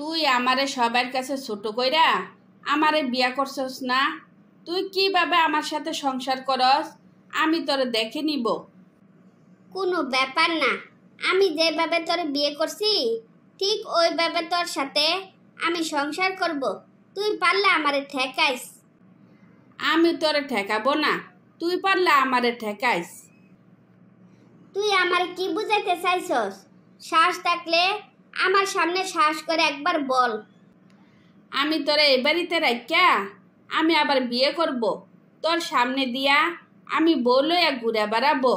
তুই আমারে সবার কাছে ছোট কইরা আমারে বিয়া করছস না। তুই কিভাবে আমার সাথে সংসার করস আমি তোরে দেখে নিব। কোনো ব্যাপার না, আমি যেভাবে তোর বিয়ে করছি ঠিক ওইভাবে তোর সাথে আমি সংসার করব। তুই পারলে আমারে ঠেকাইস। আমি তোরে ঠেকাবো না, তুই পারলে আমারে ঠেকাইস। তুই আমার কি বুঝাইতে চাইছস? সাহস থাকলে আমার সামনে সাহস করে একবার বল। আমি তোরে এ বাড়িতে রাখিয়া আমি আবার বিয়ে করব, তোর সামনে দিয়া আমি বউ লইয়া ঘুরে বেড়াবো।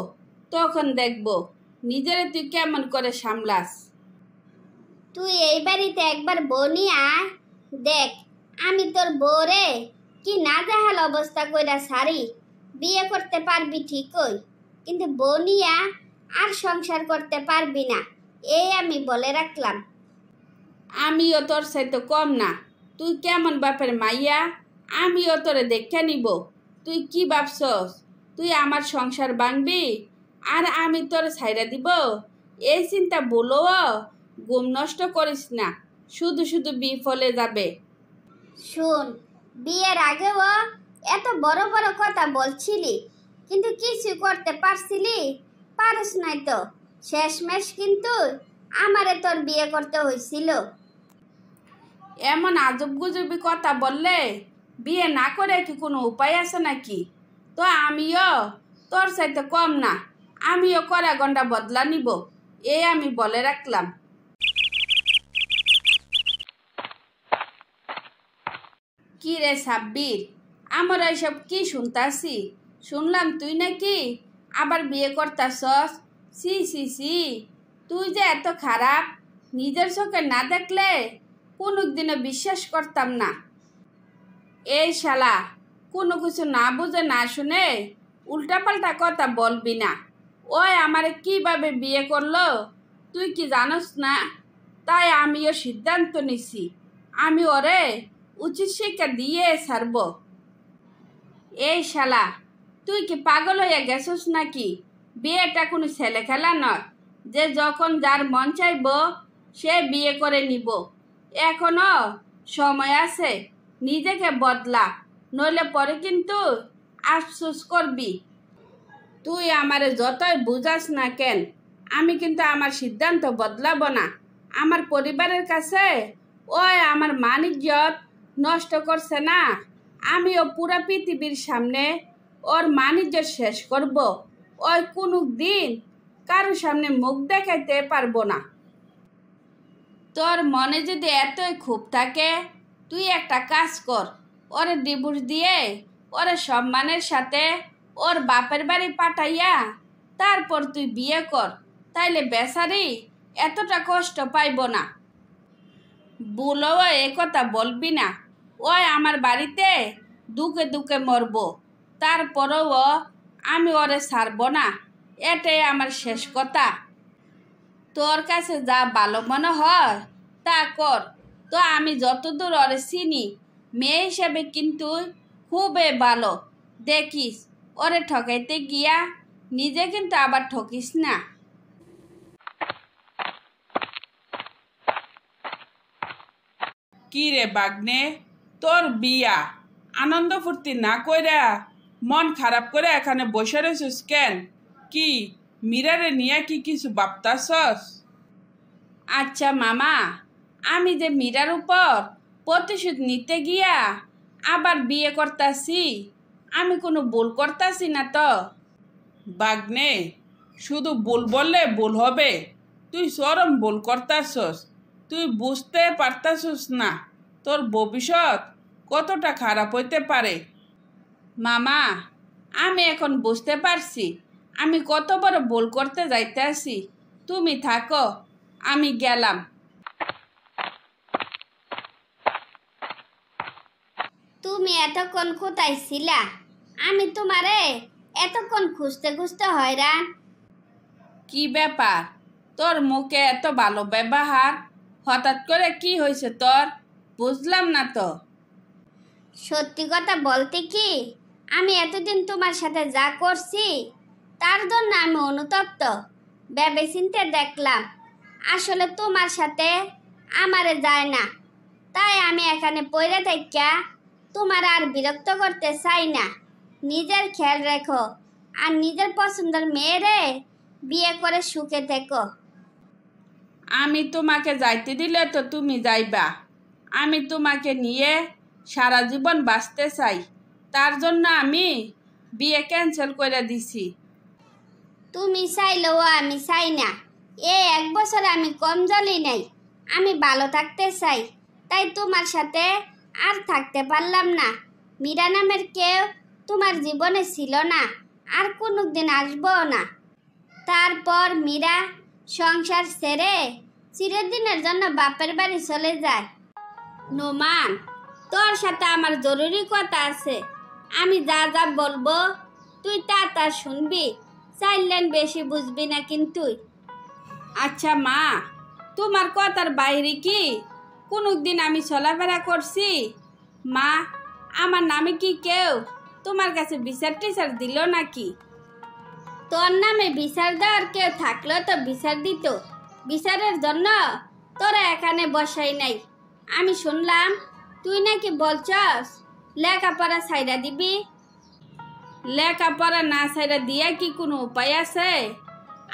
তখন দেখব নিজেরে তুই কেমন করে সামলাস। তুই এই বাড়িতে একবার বউ নিয়ে আয়, দেখ আমি তোর বউরে কি নাজেহাল অবস্থা কইরা সারি। বিয়ে করতে পারবি ঠিকই, কিন্তু বউ নিয়া আর সংসার করতে পারবি না, এই আমি বলে রাখলাম। আমিও তোর সাথে কম না, তুই কেমন বাপের মাইয়া আমিও তোরে দেখে নিব। তুই কি ভাবছস তুই আমার সংসার ভাঙবি আর আমি তোর ছাইরা দিব? এই চিন্তা বলো, ঘুম নষ্ট করিস না, শুধু শুধু বিফলে যাবে। শুন, বিয়ের আগেও এত বড় বড় কথা বলছিলি, কিন্তু কিছু করতে পারছিলি? পারিস নাই তো। শেষমেশ কিন্তু আমারে তোর বিয়ে করতে হয়েছিল। এমন আজব গুজবি কথা বললে বিয়ে না করে কি কোনো উপায় আছে নাকি? তো আমিও তোর সাথে কম না, আমিও কড়া গন্ডা বদলা নিব, এই আমি বলে রাখলাম। কি রে সাব্বির, আমরা এসব কি শুনতাছি? শুনলাম তুই নাকি আবার বিয়ে করতাছস। সি সি সি, তুই যে এত খারাপ নিজের চোখে না দেখলে কোনোদিনও বিশ্বাস করতাম না। এই শালা, কোনো কিছু না বুঝে না শুনে উল্টাপাল্টা কথা বলবি না। ওই আমারে কিভাবে বিয়ে করলো তুই কি জানোস না? তাই আমিও সিদ্ধান্ত নিছি আমি ওরে উচিত শিক্ষা দিয়ে ছাড়ব। এই শালা, তুই কি পাগল হয়ে গেছস নাকি? বিয়েটা কোনো ছেলে খেলা নয় যে যখন যার মন চাইব সে বিয়ে করে নিব। এখনো সময় আছে, নিজেকে বদলা, নইলে পরে কিন্তু আফসোস করবি। তুই আমারে যতই বুঝাস না কেন, আমি কিন্তু আমার সিদ্ধান্ত বদলাবো না। আমার পরিবারের কাছে ওই আমার মান ইজ্জত নষ্ট করছে না, আমিও পুরা পৃথিবীর সামনে ওর মান ইজ্জত শেষ করব। ওই কোনো দিন কারোর সামনে মুখ দেখাইতে পারবো না। তোর মনে যদি এতই ক্ষোভ থাকে তুই একটা কাজ কর, ওরে ডিভোর্স দিয়ে ওরে সম্মানের সাথে ওর বাপের বাড়ি পাঠাইয়া তারপর তুই বিয়ে কর, তাইলে বেচারি এতটা কষ্ট পাইব না। বলেও এ কথা বলবি না। ওই আমার বাড়িতে দুঃখে দুঃখে মরব, তারপরেও আমি ওরে ছাড়ব না, এটাই আমার শেষ কথা। তোর কাছে যা ভালো মনে হয় তা কর। তো আমি যতদূর ওরে চিনি মেয়ে হিসেবে কিন্তু খুবই ভালো। দেখিস ওরে ঠকাইতে গিয়া নিজে কিন্তু আবার ঠকিস না। কি রে বাগনে, তোর বিয়া আনন্দ ফুর্তি না কইরা মন খারাপ করে এখানে বসে রয়েছিস কেন? কি মীরারে নিয়ে কি কিছু ভাবতাছস? আচ্ছা মামা, আমি যে মীরার উপর প্রতিশোধ নিতে গিয়া আবার বিয়ে করতাছি, আমি কোনো ভুল করতাছি না তো? বাগনে, শুধু ভুল বললে ভুল হবে? তুই চরম ভুল করতাছস। তুই বুঝতে পারতাছস না তোর ভবিষ্যৎ কতটা খারাপ হইতে পারে। মামা, আমি এখন বুঝতে পারছি আমি কত বড় ভুল করতে যাইতে আছি। তুমি থাকো, আমি গেলাম। তুমি এতক্ষণ কোথায় ছিলা? আমি তোমারে এতক্ষণ খুঁজতে খুঁজতে হয়রান। কি ব্যাপার, তোর মুখে এত ভালো ব্যবহার, হঠাৎ করে কি হয়েছে তোর? বুঝলাম না তো। সত্যি কথা বলতে কি, আমি এতদিন তোমার সাথে যা করছি তার জন্য আমি অনুতপ্ত। ভেবেচিন্তে দেখলাম আসলে তোমার সাথে আমারে যায় না, তাই আমি এখানে পড়ে থাইকা তোমার আর বিরক্ত করতে চাই না। নিজের খেয়াল রেখো আর নিজের পছন্দের মেয়েরে বিয়ে করে সুখে থেকো। আমি তোমাকে যাইতে দিলে তো তুমি যাইবা। আমি তোমাকে নিয়ে সারা জীবন বাঁচতে চাই, তার জন্য আমি বিয়ে ক্যান্সেল করে দিছি। তুমি চাইলেও আমি চাই না। এই 1 বছর আমি কম জ্বলি নাই। আমি ভালো থাকতে চাই, তাই তোমার সাথে আর থাকতে পারলাম না। মীরা নামের কেউ তোমার জীবনে ছিল না, আর কোনোদিন আসবো না। তারপর মীরা সংসার ছেড়ে চিরদিনের জন্য বাপের বাড়ি চলে যায়। নোমান, তোর সাথে আমার জরুরি কথা আছে। আমি যা যা বলবো তুই তা শুনবি, চাইলেন বেশি বুঝবি না কিন্তু। আচ্ছা মা, তোমার কথার বাইরে কি কোনোদিন আমি চলাফেরা করছি? মা, আমার নামে কি কেউ তোমার কাছে বিচার টিচার দিল নাকি? তোর নামে বিচার দেওয়ার কেউ থাকলেও তো বিচার দিত। বিচারের জন্য তোরা এখানে বসাই নাই। আমি শুনলাম তুই নাকি বলছস লেখাপড়া ছাইড়া দিবি। লেখাপড়া না ছাইড়া দিয়া কি কোনো উপায় আছে?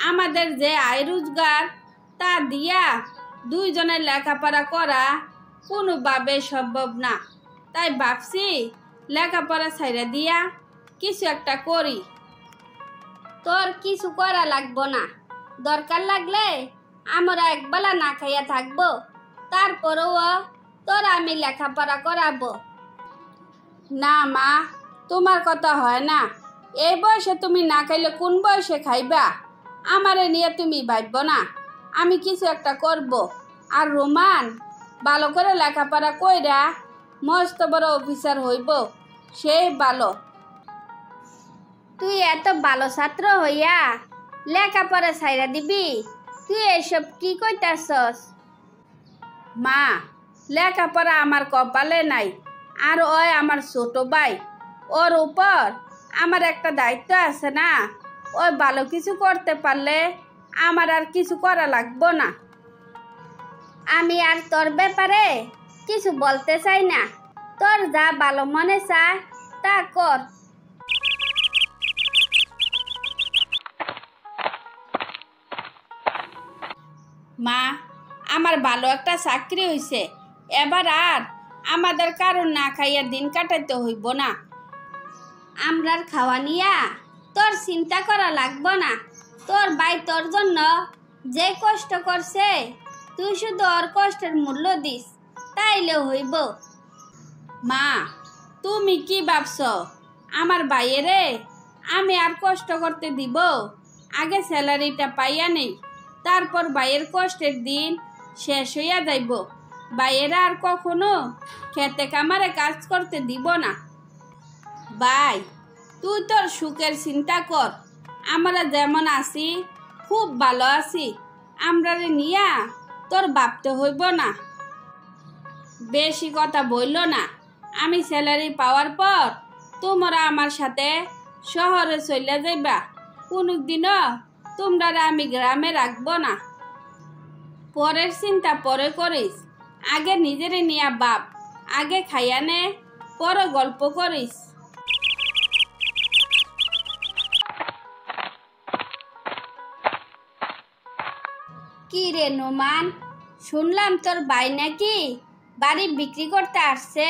আমাদের যে আয় রোজগার তা দিয়া দুইজনের লেখাপড়া করা কোনোভাবে সম্ভব না। তাই ভাবছি লেখাপড়া ছাইড়া দিয়া কিছু একটা করি। তোর কিছু করা লাগবো না। দরকার লাগলে আমরা একবেলা না খাইয়া থাকবো, তারপরেও তোর আমি লেখাপড়া করাবো। না মা, তোমার কথা হয় না। এই বয়সে তুমি না খাইলে কোন বয়সে খাইবা? আমারে নিয়ে তুমি ভাবব না। আমি কিছু একটা করব। আর রোমান ভালো করে লেখাপড়া কইরা মস্ত বড় অফিসার হইব, সেই ভালো। তুই এত ভালো ছাত্র হইয়া লেখাপড়া ছাইরা দিবি? তুই এসব কি কইতাছস? মা, লেখাপড়া আমার কপালে নাই। আর ওই আমার ছোট ভাই, ওর উপর আমার একটা দায়িত্ব আছে না। ওই ভালো কিছু করতে পারলে আমার আর কিছু করা লাগবো না। আমি আর তোর ব্যাপারে কিছু বলতে চাই না। তোর যা ভালো মনে চায় তা কর। মা, আমার ভালো একটা চাকরি হইছে। এবার আর আমাদের কারণ না খাইয়া দিন কাটাইতে হইব না। আমরার খাওয়া নিয়া তোর চিন্তা করা লাগবো না। তোর ভাই তোর জন্য যে কষ্ট করছে, তুই শুধু ওর কষ্টের মূল্য দিস, তাইলে হইব। মা, তুমি কি ভাবছ আমার ভাইয়েরে আমি আর কষ্ট করতে দিব? আগে স্যালারিটা পাইয়া নেই, তারপর ভাইয়ের কষ্টের দিন শেষ হইয়া যাইব। ভাইয়েরা আর কখনো খেতে কামারে কাজ করতে দিব না। ভাই, তুই তোর সুখের চিন্তা কর। আমরা যেমন আছি খুব ভালো আছি। আমরারে নিয়া তোর ভাবতে হইব না। বেশি কথা বইল না। আমি স্যালারি পাওয়ার পর তোমরা আমার সাথে শহরে চলে যাইবা। কোনোদিনও তোমরা আমি গ্রামে রাখবো না। পরের চিন্তা পরে করিস, আগে নিজেরে নিয়া বাপ। আগে খাইয়া নে, পরে গল্প করিস। কি রে নোমান, শুনলাম তোর ভাই নাকি বাড়ি বিক্রি করতে আসছে,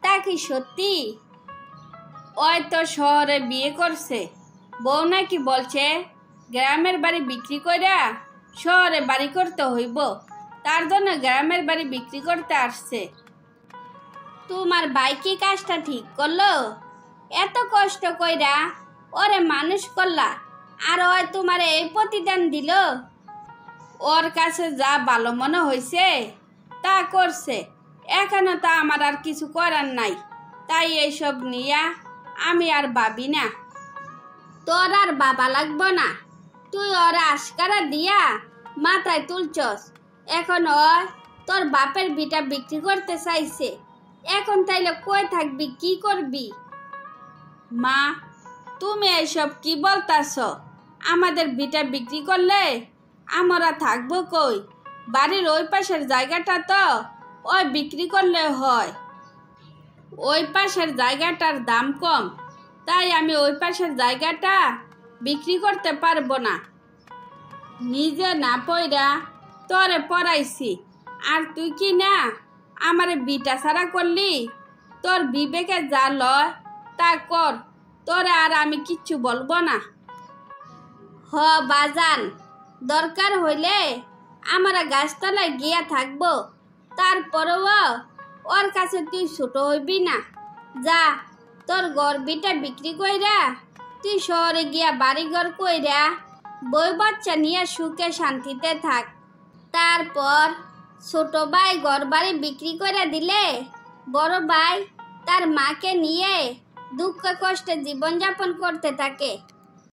তা কি সত্যি? ওই তো শহরে বিয়ে করছে। বউ নাকি বলছে গ্রামের বাড়ি বিক্রি কইরা শহরে বাড়ি করতে হইব, তার জন্য গ্রামের বাড়ি বিক্রি করতে আসছে। তোমার ভাই কি কাজটা ঠিক করলো? এত কষ্ট কইরা ওরে মানুষ করলা, আর ওই তোমার এই প্রতিদান দিল? ওর কাছে যা ভালো মনে হয়েছে তা করছে। এখনো তা আমার আর কিছু করার নাই। তাই এইসব নিয়া আমি আর ভাবি না। তোর আর বাবা লাগবো না। তুই ওরা আশকারা দিয়া মাথায় তুলছস। এখন ওই তোর বাপের বিটা বিক্রি করতে চাইছে। এখন তাইলে কই থাকবি, কি করবি? মা, তুমি এইসব কি বলতাছ? আমাদের বিটা বিক্রি করলে আমরা থাকবো কই? বাড়ির ওই পাশের জায়গাটা তো ওই বিক্রি করলে হয়। ওই পাশের জায়গাটার দাম কম, তাই আমি ওই পাশের জায়গাটা বিক্রি করতে পারবো না। নিজে না পইরা তোরে পড়াইছি, আর তুই কি না আমারে বিটা ছাড়া করলি? তোর বিবেকে যা লয় তা কর, তোরে আর আমি কিচ্ছু বলবো না। হ বাজান, দরকার হইলে আমরা গাছতলায় গিয়া থাকবো, তারপরেও ওর কাছে তুই ছোট হইবি না। যা, তোর গর্বিটা বিক্রি কইরা তুই শহরে গিয়া বাড়িঘর কইরা বই বাচ্চা নিয়ে সুখে শান্তিতে থাক। তারপর ছোট ভাই ঘর বাড়ি বিক্রি করে দিলে বড় ভাই তার মাকে নিয়ে দুঃখ কষ্টে জীবনযাপন করতে থাকে।